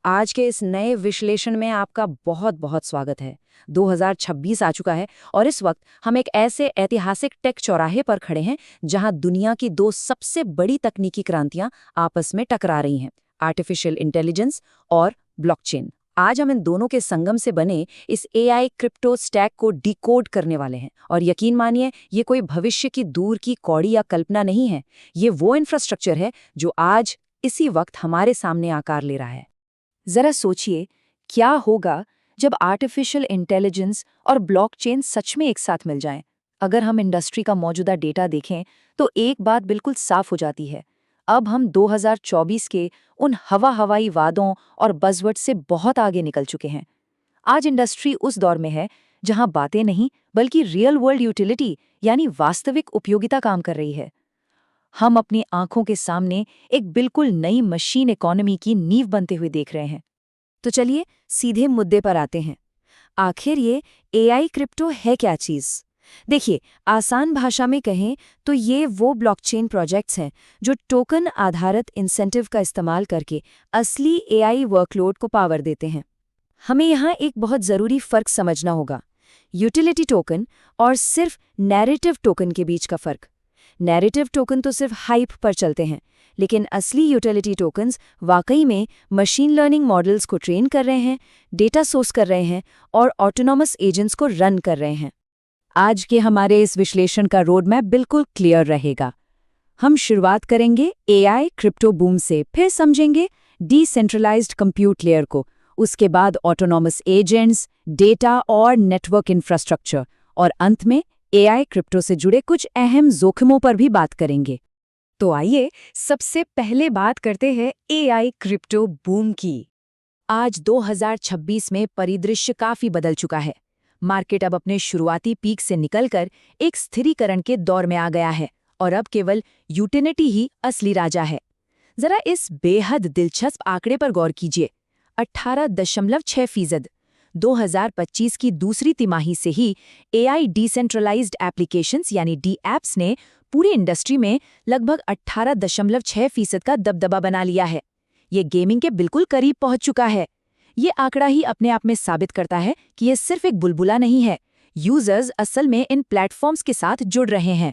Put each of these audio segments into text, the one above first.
आज के इस नए विश्लेषण में आपका बहुत बहुत स्वागत है। 2026 आ चुका है और इस वक्त हम एक ऐसे ऐतिहासिक टेक चौराहे पर खड़े हैं जहां दुनिया की दो सबसे बड़ी तकनीकी क्रांतियां आपस में टकरा रही हैं, आर्टिफिशियल इंटेलिजेंस और ब्लॉकचेन। आज हम इन दोनों के संगम से बने इस एआई क्रिप्टो स्टैक को डिकोड करने वाले हैं। और यकीन मानिए, ये कोई भविष्य की दूर की कौड़ी या कल्पना नहीं है। ये वो इंफ्रास्ट्रक्चर है जो आज इसी वक्त हमारे सामने आकार ले रहा है। जरा सोचिए, क्या होगा जब आर्टिफिशियल इंटेलिजेंस और ब्लॉकचेन सच में एक साथ मिल जाएं? अगर हम इंडस्ट्री का मौजूदा डेटा देखें तो एक बात बिल्कुल साफ हो जाती है। अब हम 2024 के उन हवाई वादों और बज़वर्ड से बहुत आगे निकल चुके हैं। आज इंडस्ट्री उस दौर में है जहां बातें नहीं बल्कि रियल वर्ल्ड यूटिलिटी यानी वास्तविक उपयोगिता काम कर रही है। हम अपनी आंखों के सामने एक बिल्कुल नई मशीन इकोनॉमी की नींव बनते हुए देख रहे हैं। तो चलिए सीधे मुद्दे पर आते हैं। आखिर ये एआई क्रिप्टो है क्या चीज़? देखिए, आसान भाषा में कहें तो ये वो ब्लॉकचेन प्रोजेक्ट्स हैं जो टोकन आधारित इंसेंटिव का इस्तेमाल करके असली एआई वर्कलोड को पावर देते हैं। हमें यहाँ एक बहुत ज़रूरी फ़र्क समझना होगा, यूटिलिटी टोकन और सिर्फ नैरेटिव टोकन के बीच का फ़र्क। नैरेटिव टोकन तो सिर्फ हाइप पर चलते हैं, लेकिन असली यूटिलिटी टोकन्स वाकई में मशीन लर्निंग मॉडल्स को ट्रेन कर रहे हैं, डेटा सोर्स कर रहे हैं और ऑटोनॉमस एजेंट्स को रन कर रहे हैं। आज के हमारे इस विश्लेषण का रोड मैप बिल्कुल क्लियर रहेगा। हम शुरुआत करेंगे एआई क्रिप्टो बूम से, फिर समझेंगे डिसेंट्रलाइज्ड कंप्यूट लेयर को, उसके बाद ऑटोनॉमस एजेंट्स, डेटा और नेटवर्क इंफ्रास्ट्रक्चर, और अंत में एआई क्रिप्टो से जुड़े कुछ अहम जोखिमों पर भी बात करेंगे। तो आइए सबसे पहले बात करते हैं एआई क्रिप्टो बूम की। आज 2026 में परिदृश्य काफी बदल चुका है। मार्केट अब अपने शुरुआती पीक से निकलकर एक स्थिरीकरण के दौर में आ गया है और अब केवल यूटिलिटी ही असली राजा है। जरा इस बेहद दिलचस्प आंकड़े पर गौर कीजिए। 18.6%। 2025 की दूसरी तिमाही से ही एआई डिसेंट्रलाइज्ड एप्लीकेशंस यानी डी-एप्स ने पूरी इंडस्ट्री में लगभग 18.6% का दबदबा बना लिया है। ये गेमिंग के बिल्कुल करीब पहुंच चुका है। ये आंकड़ा ही अपने आप में साबित करता है कि ये सिर्फ एक बुलबुला नहीं है। यूजर्स असल में इन प्लेटफॉर्म्स के साथ जुड़ रहे हैं।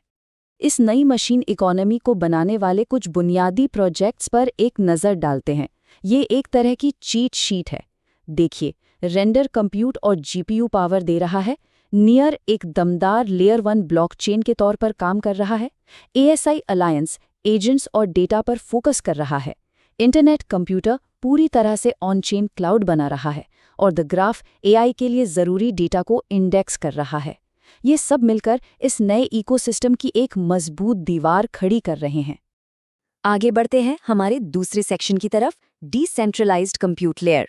इस नई मशीन इकोनॉमी को बनाने वाले कुछ बुनियादी प्रोजेक्ट्स पर एक नज़र डालते हैं। ये एक तरह की चीट शीट है। देखिए, रेंडर कंप्यूट और जीपीयू पावर दे रहा है। नियर एक दमदार लेयर 1 ब्लॉकचेन के तौर पर काम कर रहा है। एएसआई अलायंस एजेंट्स और डेटा पर फोकस कर रहा है। इंटरनेट कंप्यूटर पूरी तरह से ऑन चेन क्लाउड बना रहा है और द ग्राफ एआई के लिए ज़रूरी डेटा को इंडेक्स कर रहा है। ये सब मिलकर इस नए इकोसिस्टम की एक मजबूत दीवार खड़ी कर रहे हैं। आगे बढ़ते हैं हमारे दूसरे सेक्शन की तरफ, डिसेंट्रलाइज्ड कंप्यूट लेयर।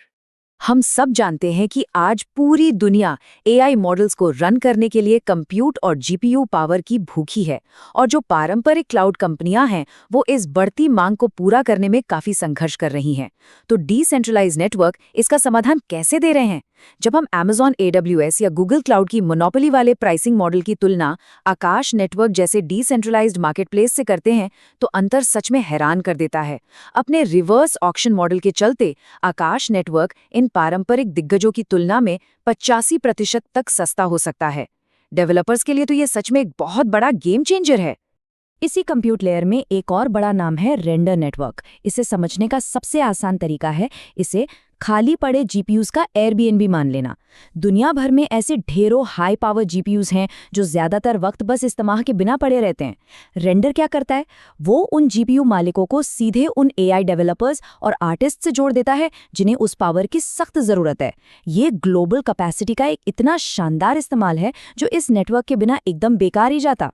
हम सब जानते हैं कि आज पूरी दुनिया एआई मॉडल्स को रन करने के लिए कंप्यूट और जीपीयू पावर की भूखी है, और जो पारंपरिक क्लाउड कंपनियां हैं वो इस बढ़ती मांग को पूरा करने में काफी संघर्ष कर रही हैं। तो डिसेंट्रलाइज्ड नेटवर्क इसका समाधान कैसे दे रहे हैं? जब हम Amazon AWS या गूगल क्लाउड की मोनोपोली वाले प्राइसिंग मॉडल की तुलना आकाश नेटवर्क जैसे डिसेंट्रलाइज्ड मार्केटप्लेस से करते हैं तो अंतर सच में हैरान कर देता है। अपने रिवर्स ऑक्शन मॉडल के चलते आकाश नेटवर्क इन पारंपरिक दिग्गजों की तुलना में 85% तक सस्ता हो सकता है। डेवलपर्स के लिए तो ये सच में एक बहुत बड़ा गेम चेंजर है। इसी कंप्यूट लेयर में एक और बड़ा नाम है रेंडर नेटवर्क। इसे समझने का सबसे आसान तरीका है इसे खाली पड़े जीपीयूज का एयरबीएनबी मान लेना। दुनिया भर में ऐसे ढेरों हाई पावर जीपीयूज हैं जो ज्यादातर वक्त बस इस्तेमाल के बिना पड़े रहते हैं। रेंडर क्या करता है? वो उन जीपीयू मालिकों को सीधे उन एआई डेवलपर्स और आर्टिस्ट से जोड़ देता है जिन्हें उस पावर की सख्त जरूरत है। ये ग्लोबल कैपेसिटी का एक इतना शानदार इस्तेमाल है जो इस नेटवर्क के बिना एकदम बेकार ही जाता।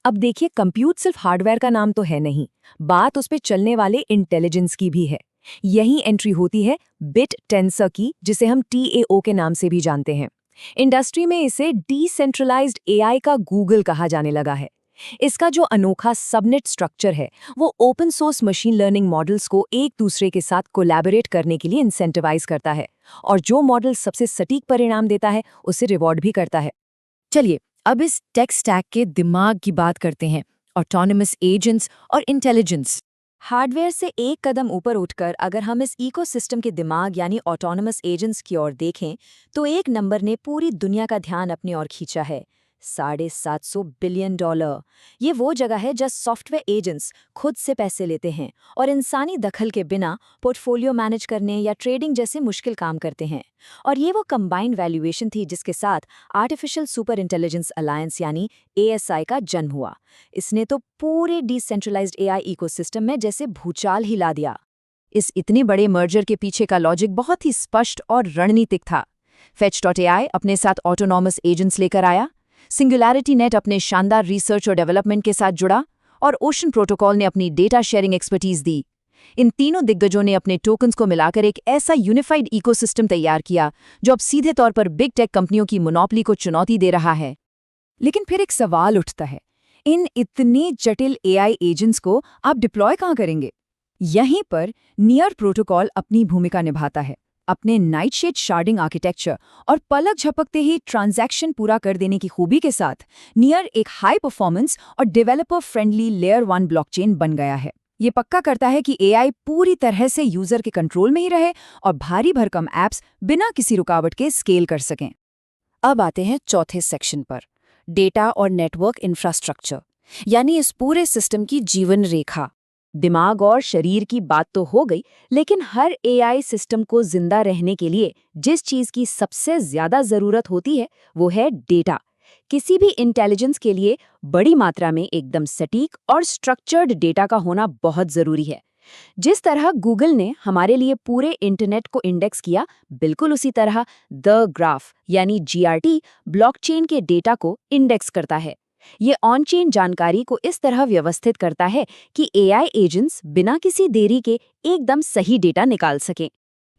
अब देखिए, कंप्यूट सिर्फ हार्डवेयर का नाम तो है नहीं, बात उस पे चलने वाले इंटेलिजेंस की भी है। यही एंट्री होती है बिट टेंसर की, जिसे हम टीएओ के नाम से भी जानते हैं। इंडस्ट्री में इसे डिसेंट्रलाइज्ड एआई का गूगल कहा जाने लगा है। इसका जो अनोखा सबनेट स्ट्रक्चर है वो open source machine learning models को एक दूसरे के साथ कोलैबोरेट करने के लिए इंसेंटिवाइज करता है, और जो मॉडल सबसे सटीक परिणाम देता है उसे रिवॉर्ड भी करता है। चलिए अब इस टेक स्टैक के दिमाग की बात करते हैं, ऑटोनमस एजेंट्स और इंटेलिजेंस। हार्डवेयर से एक कदम ऊपर उठकर अगर हम इस इकोसिस्टम के दिमाग यानी ऑटोनमस एजेंट्स की ओर देखें, तो एक नंबर ने पूरी दुनिया का ध्यान अपनी ओर खींचा है। $750 बिलियन। ये वो जगह है जहाँ सॉफ्टवेयर एजेंट्स खुद से पैसे लेते हैं और इंसानी दखल के बिना पोर्टफोलियो मैनेज करने या ट्रेडिंग जैसे मुश्किल काम करते हैं। और ये वो कंबाइंड वैल्यूएशन थी जिसके साथ आर्टिफिशियल सुपर इंटेलिजेंस अलायंस यानी ASI का जन्म हुआ। इसने तो पूरे डिसेंट्रलाइज्ड AI इकोसिस्टम में जैसे भूचाल ही ला दिया। इस इतने बड़े मर्जर के पीछे का लॉजिक बहुत ही स्पष्ट और रणनीतिक था। Fetch.ai अपने साथ ऑटोनॉमस एजेंट्स लेकर आया, सिंगुलैरिटी नेट अपने शानदार रिसर्च और डेवलपमेंट के साथ जुड़ा और ओशन प्रोटोकॉल ने अपनी डेटा शेयरिंग एक्सपर्टीज दी। इन तीनों दिग्गजों ने अपने टोकन्स को मिलाकर एक ऐसा यूनिफाइड इकोसिस्टम तैयार किया जो अब सीधे तौर पर बिग टेक कंपनियों की मोनोपोली को चुनौती दे रहा है। लेकिन फिर एक सवाल उठता है, इन इतने जटिल AI एजेंट्स को आप डिप्लॉय कहाँ करेंगे? यहीं पर नियर प्रोटोकॉल अपनी भूमिका निभाता है। अपने नाइटशेड शार्डिंग आर्किटेक्चर और पलक झपकते ही ट्रांजैक्शन पूरा कर देने की खूबी के साथ नियर एक हाई परफॉर्मेंस और डेवलपर फ्रेंडली लेयर 1 ब्लॉकचेन बन गया है। ये पक्का करता है कि AI पूरी तरह से यूजर के कंट्रोल में ही रहे और भारी भरकम ऐप्स बिना किसी रुकावट के स्केल कर सकें। अब आते हैं चौथे सेक्शन पर, डेटा और नेटवर्क इंफ्रास्ट्रक्चर, यानी इस पूरे सिस्टम की जीवन रेखा। दिमाग और शरीर की बात तो हो गई, लेकिन हर AI सिस्टम को जिंदा रहने के लिए जिस चीज की सबसे ज्यादा जरूरत होती है वो है डेटा। किसी भी इंटेलिजेंस के लिए बड़ी मात्रा में एकदम सटीक और स्ट्रक्चर्ड डेटा का होना बहुत जरूरी है। जिस तरह गूगल ने हमारे लिए पूरे इंटरनेट को इंडेक्स किया, बिल्कुल उसी तरह द ग्राफ यानी GRT ब्लॉकचेन के डेटा को इंडेक्स करता है। ये ऑन-चेन जानकारी को इस तरह व्यवस्थित करता है कि AI एजेंट्स बिना किसी देरी के एकदम सही डेटा निकाल सकें।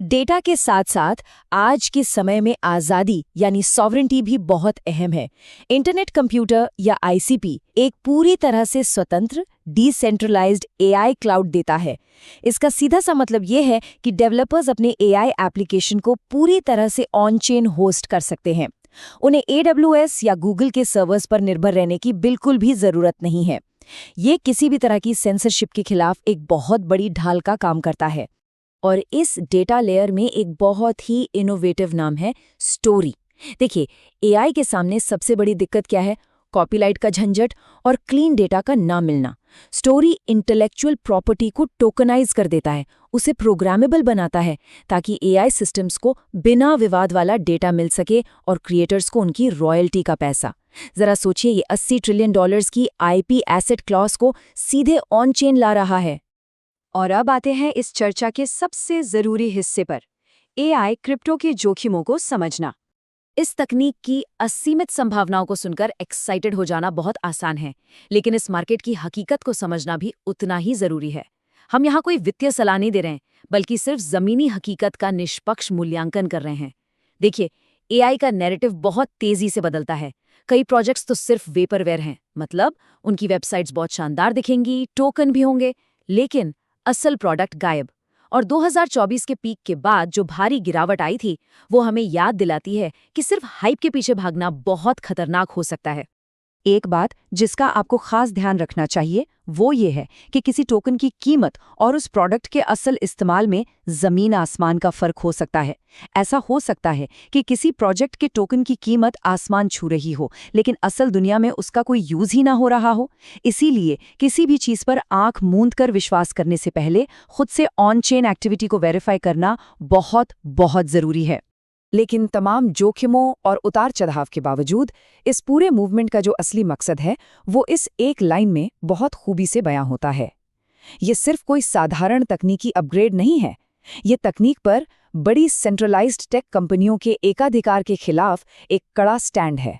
डेटा के साथ साथ आज के समय में आज़ादी यानी सॉवरेंटी भी बहुत अहम है। इंटरनेट कंप्यूटर या ICP एक पूरी तरह से स्वतंत्र डिसेंट्रलाइज्ड AI क्लाउड देता है। इसका सीधा सा मतलब ये है कि डेवलपर्स अपने AI एप्लीकेशन को पूरी तरह से ऑन चेन होस्ट कर सकते हैं। उन्हें AWS या गूगल के सर्वर्स पर निर्भर रहने की बिल्कुल भी जरूरत नहीं है। ये किसी भी तरह की सेंसरशिप के खिलाफ एक बहुत बड़ी ढाल का काम करता है। और इस डेटा लेयर में एक बहुत ही इनोवेटिव नाम है स्टोरी। देखिए, AI के सामने सबसे बड़ी दिक्कत क्या है? कॉपीराइट का झंझट और क्लीन डेटा का ना मिलना। स्टोरी इंटेलेक्चुअल प्रॉपर्टी को टोकनाइज कर देता है, उसे प्रोग्रामेबल बनाता है ताकि AI सिस्टम्स को बिना विवाद वाला डेटा मिल सके और क्रिएटर्स को उनकी रॉयल्टी का पैसा। जरा सोचिए, ये $80 ट्रिलियन की IP एसेट क्लॉज को सीधे ऑन चेन ला रहा है। और अब आते हैं इस चर्चा के सबसे जरूरी हिस्से पर, AI क्रिप्टो के जोखिमों को समझना। इस तकनीक की असीमित संभावनाओं को सुनकर एक्साइटेड हो जाना बहुत आसान है, लेकिन इस मार्केट की हकीकत को समझना भी उतना ही जरूरी है। हम यहाँ कोई वित्तीय सलाह नहीं दे रहे हैं, बल्कि सिर्फ जमीनी हकीकत का निष्पक्ष मूल्यांकन कर रहे हैं। देखिए, AI का नैरेटिव बहुत तेजी से बदलता है। कई प्रोजेक्ट्स तो सिर्फ वेपरवेयर हैं, मतलब उनकी वेबसाइट्स बहुत शानदार दिखेंगी, टोकन भी होंगे, लेकिन असल प्रोडक्ट गायब। और 2024 के पीक के बाद जो भारी गिरावट आई थी, वो हमें याद दिलाती है कि सिर्फ हाइप के पीछे भागना बहुत खतरनाक हो सकता है। एक बात जिसका आपको खास ध्यान रखना चाहिए वो ये है कि किसी टोकन की कीमत और उस प्रोडक्ट के असल इस्तेमाल में जमीन आसमान का फर्क हो सकता है। ऐसा हो सकता है कि किसी प्रोजेक्ट के टोकन की कीमत आसमान छू रही हो, लेकिन असल दुनिया में उसका कोई यूज ही ना हो रहा हो। इसीलिए किसी भी चीज पर आंख मूंद कर विश्वास करने से पहले खुद से ऑन चेन एक्टिविटी को वेरीफाई करना बहुत बहुत जरूरी है। लेकिन तमाम जोखिमों और उतार चढ़ाव के बावजूद इस पूरे मूवमेंट का जो असली मकसद है वो इस एक लाइन में बहुत खूबी से बयां होता है। ये सिर्फ कोई साधारण तकनीकी अपग्रेड नहीं है, ये तकनीक पर बड़ी सेंट्रलाइज्ड टेक कंपनियों के एकाधिकार के खिलाफ एक कड़ा स्टैंड है।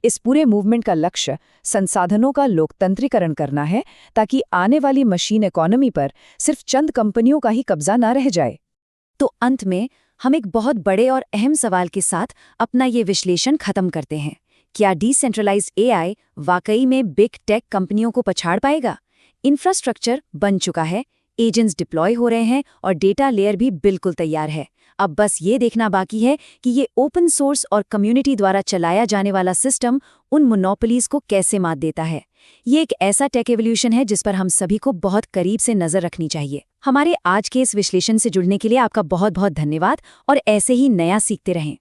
इस पूरे मूवमेंट का लक्ष्य संसाधनों का लोकतंत्रीकरण करना है, ताकि आने वाली मशीन इकोनॉमी पर सिर्फ चंद कंपनियों का ही कब्जा न रह जाए। तो अंत में हम एक बहुत बड़े और अहम सवाल के साथ अपना ये विश्लेषण खत्म करते हैं। क्या डिसेंट्रलाइज्ड AI वाकई में बिग टेक कंपनियों को पछाड़ पाएगा? इंफ्रास्ट्रक्चर बन चुका है, एजेंट्स डिप्लॉय हो रहे हैं और डेटा लेयर भी बिल्कुल तैयार है। अब बस ये देखना बाकी है कि ये ओपन सोर्स और कम्युनिटी द्वारा चलाया जाने वाला सिस्टम उन मोनोपोलीज को कैसे मात देता है। ये एक ऐसा टेक एवोल्यूशन है जिस पर हम सभी को बहुत करीब से नजर रखनी चाहिए। हमारे आज के इस विश्लेषण से जुड़ने के लिए आपका बहुत बहुत धन्यवाद और ऐसे ही नया सीखते रहें।